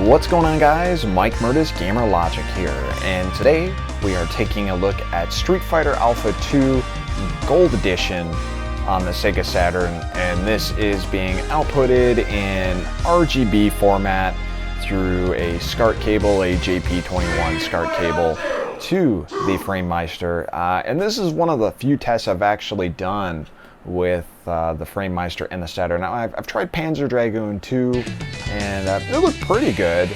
What's going on, guys? Mike Murtis, Gamer Logic here, and today we are taking a look at Street Fighter Alpha 2 Gold Edition on the Sega Saturn, and this is being outputted in RGB format through a SCART cable, a JP21 SCART cable to the Framemeister, and this is one of the few tests I've actually done with the Framemeister and the Saturn. Now, I've tried Panzer Dragoon 2, and it looked pretty good,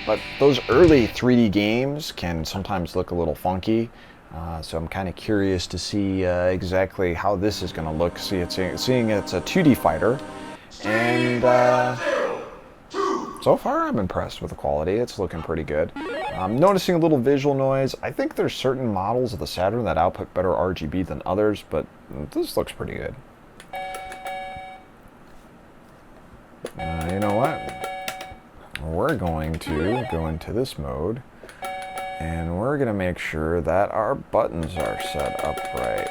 but those early 3D games can sometimes look a little funky, so I'm kind of curious to see exactly how this is going to look. Seeing it's a 2D fighter, and so far I'm impressed with the quality. It's looking pretty good. I'm noticing a little visual noise. I think there's certain models of the Saturn that output better RGB than others, but this looks pretty good. You know what? We're going to go into this mode, and we're going to make sure that our buttons are set up right.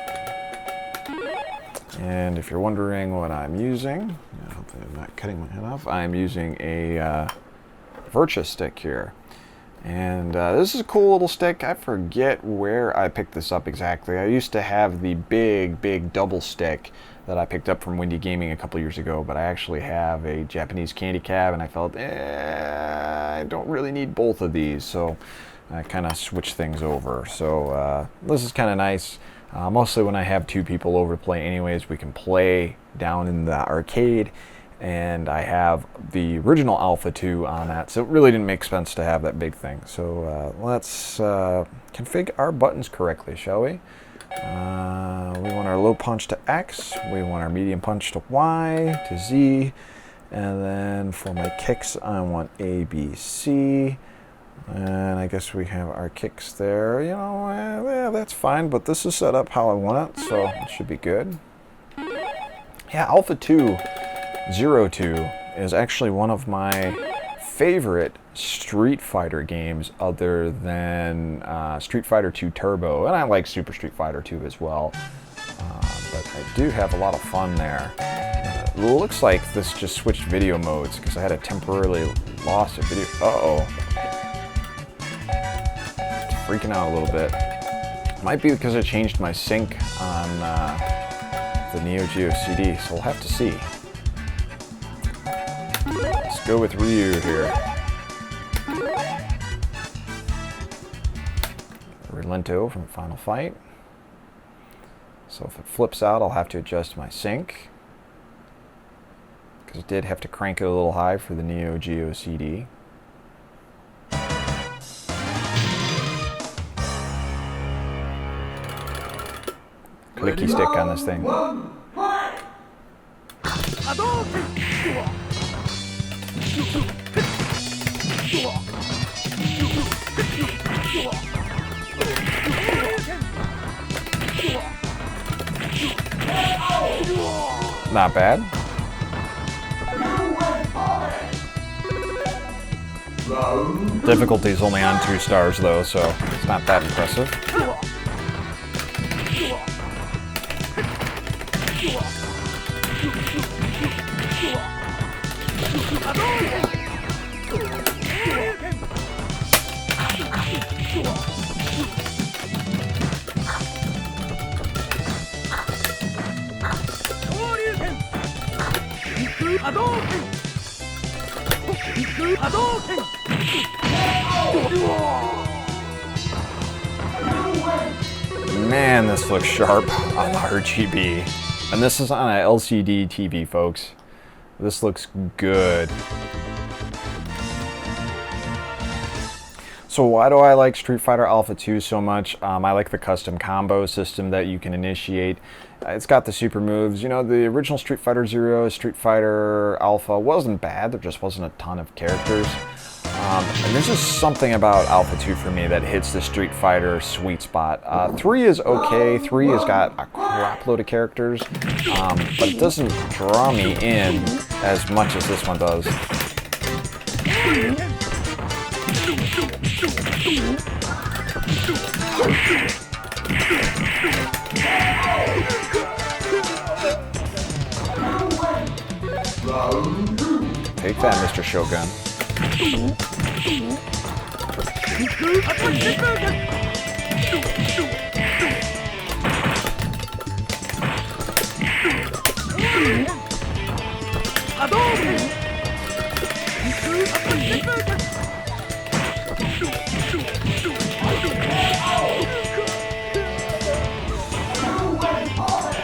And if you're wondering what I'm using, hopefully I'm not cutting my head off, I'm using a Virtua stick here. And this is a cool little stick. I forget where I picked this up exactly. I used to have the big double stick that I picked up from Windy Gaming a couple years ago, but I actually have a Japanese candy cab, and I felt, I don't really need both of these, so I kind of switched things over. So this is kind of nice. Mostly when I have two people over to play anyways, we can play down in the arcade, and I have the original Alpha 2 on that, so it really didn't make sense to have that big thing. So let's configure our buttons correctly, shall we? We want our low punch to X, we want our medium punch to Y, to Z, and then for my kicks I want A, B, C, and I guess we have our kicks there. You know, yeah, that's fine, but this is set up how I want it, so it should be good. Yeah, Alpha 2 02 is actually one of my favorite Street Fighter games other than Street Fighter 2 Turbo, and I like Super Street Fighter 2 as well, but I do have a lot of fun there. It looks like this just switched video modes because I had a temporarily lost a video. Uh-oh. It's freaking out a little bit. Might be because I changed my sync on the Neo Geo CD, so we'll have to see. Let's go with Ryu here. Relento from Final Fight. So if it flips out, I'll have to adjust my sync, because it did have to crank it a little high for the Neo Geo CD. Clicky stick on this thing. Not bad. Difficulty's only on 2 stars though, so it's not that impressive. Man, this looks sharp on RGB. And this is on an LCD TV, folks. This looks good. So why do I like Street Fighter Alpha 2 so much? I like the custom combo system that you can initiate. It's got the super moves. You know, the original Street Fighter 0, Street Fighter Alpha wasn't bad. There just wasn't a ton of characters. And there's just something about Alpha 2 for me that hits the Street Fighter sweet spot. 3 is okay. 3 has got a crap load of characters, but it doesn't draw me in as much as this one does. Take that, Mr. Shogun.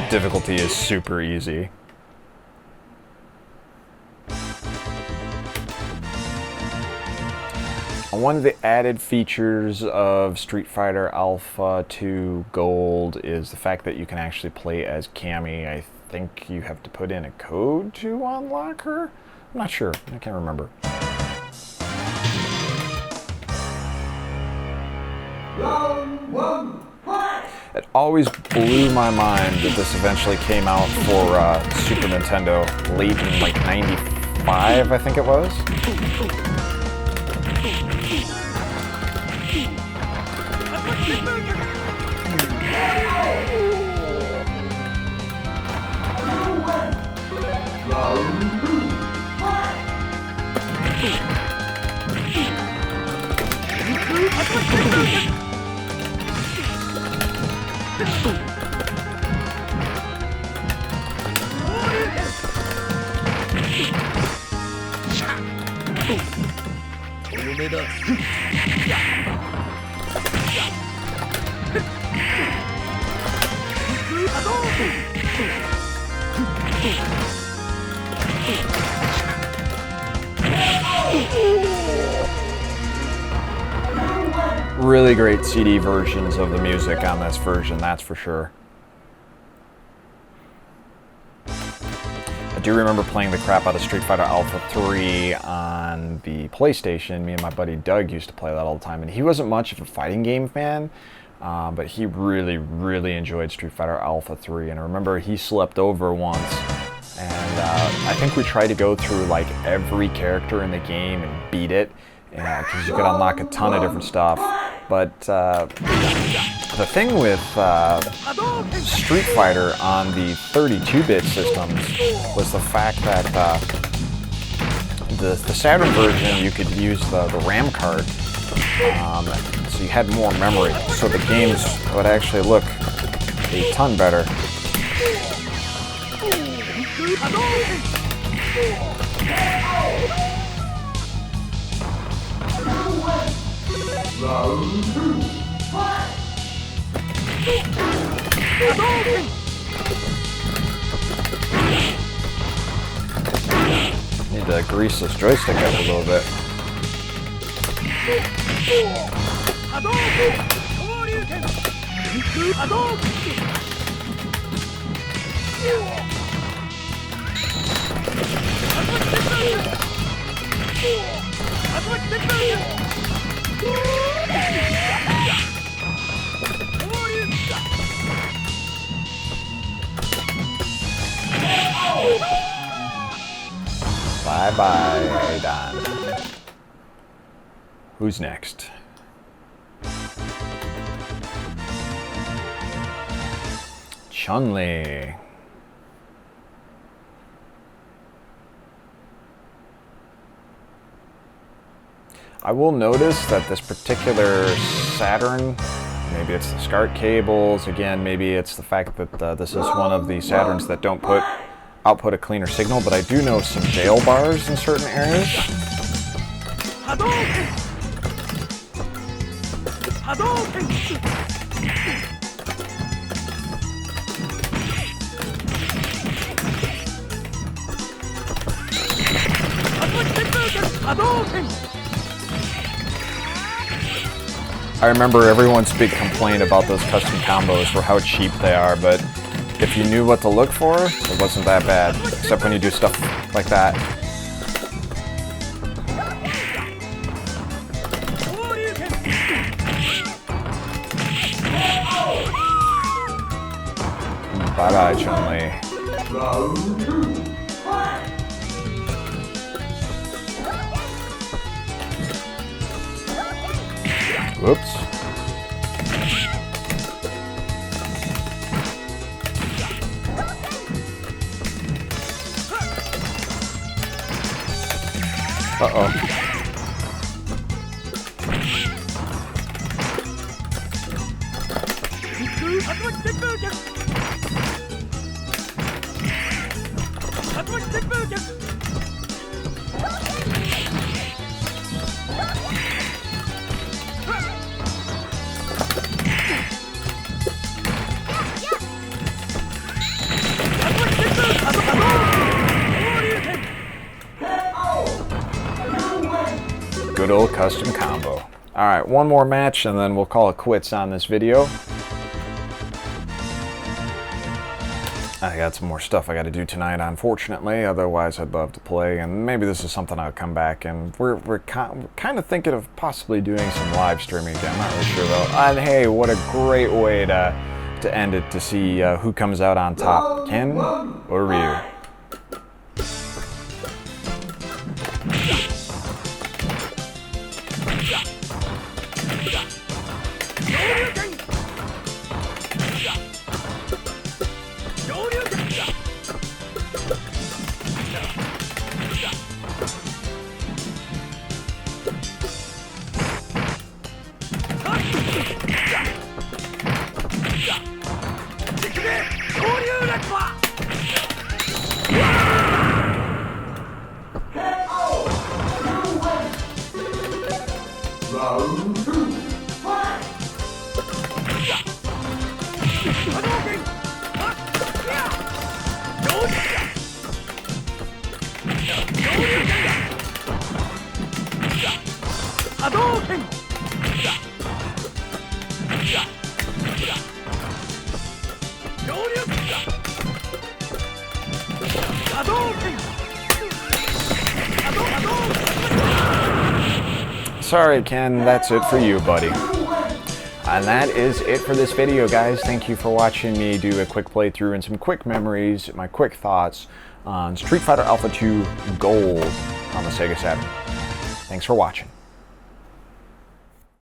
Difficulty is super easy. One of the added features of Street Fighter Alpha 2 Gold is the fact that you can actually play as Cammy. I think you have to put in a code to unlock her? I'm not sure. I can't remember. It always blew my mind that this eventually came out for Super Nintendo late in like 95, I think it was. Really great CD versions of the music on this version, that's for sure. I do remember playing the crap out of Street Fighter Alpha 3 on the PlayStation. Me and my buddy Doug used to play that all the time, and he wasn't much of a fighting game fan, but he really, really enjoyed Street Fighter Alpha 3, and I remember he slept over once, and I think we tried to go through like every character in the game and beat it, because you could unlock a ton of different stuff. But the thing with Street Fighter on the 32-bit systems was the fact that the Saturn version, you could use the RAM card, so you had more memory, so the games would actually look a ton better. Need to grease this joystick up a little bit. Bye-bye, Don. Who's next? Chun-Li. I will notice that this particular Saturn, maybe it's the SCART cables, again, maybe it's the fact that this is one of the Saturns that don't output a cleaner signal, but I do know some jail bars in certain areas. I remember everyone's big complaint about those custom combos were how cheap they are, but if you knew what to look for, it wasn't that bad, except when you do stuff like that. Bye-bye, Chun-Li. Whoops. Uh-oh. Good old custom combo. Alright, one more match and then we'll call it quits on this video. I got some more stuff I got to do tonight, unfortunately. Otherwise, I'd love to play, and maybe this is something I'll come back. And we're kind of thinking of possibly doing some live streaming again. I'm not really sure though. And hey, what a great way to end it, to see who comes out on top, Ken or Ryu. Sorry, Ken, that's it for you, buddy. And that is it for this video, guys. Thank you for watching me do a quick playthrough and some quick memories, my quick thoughts on Street Fighter Alpha 2 Gold on the Sega Saturn. Thanks for watching.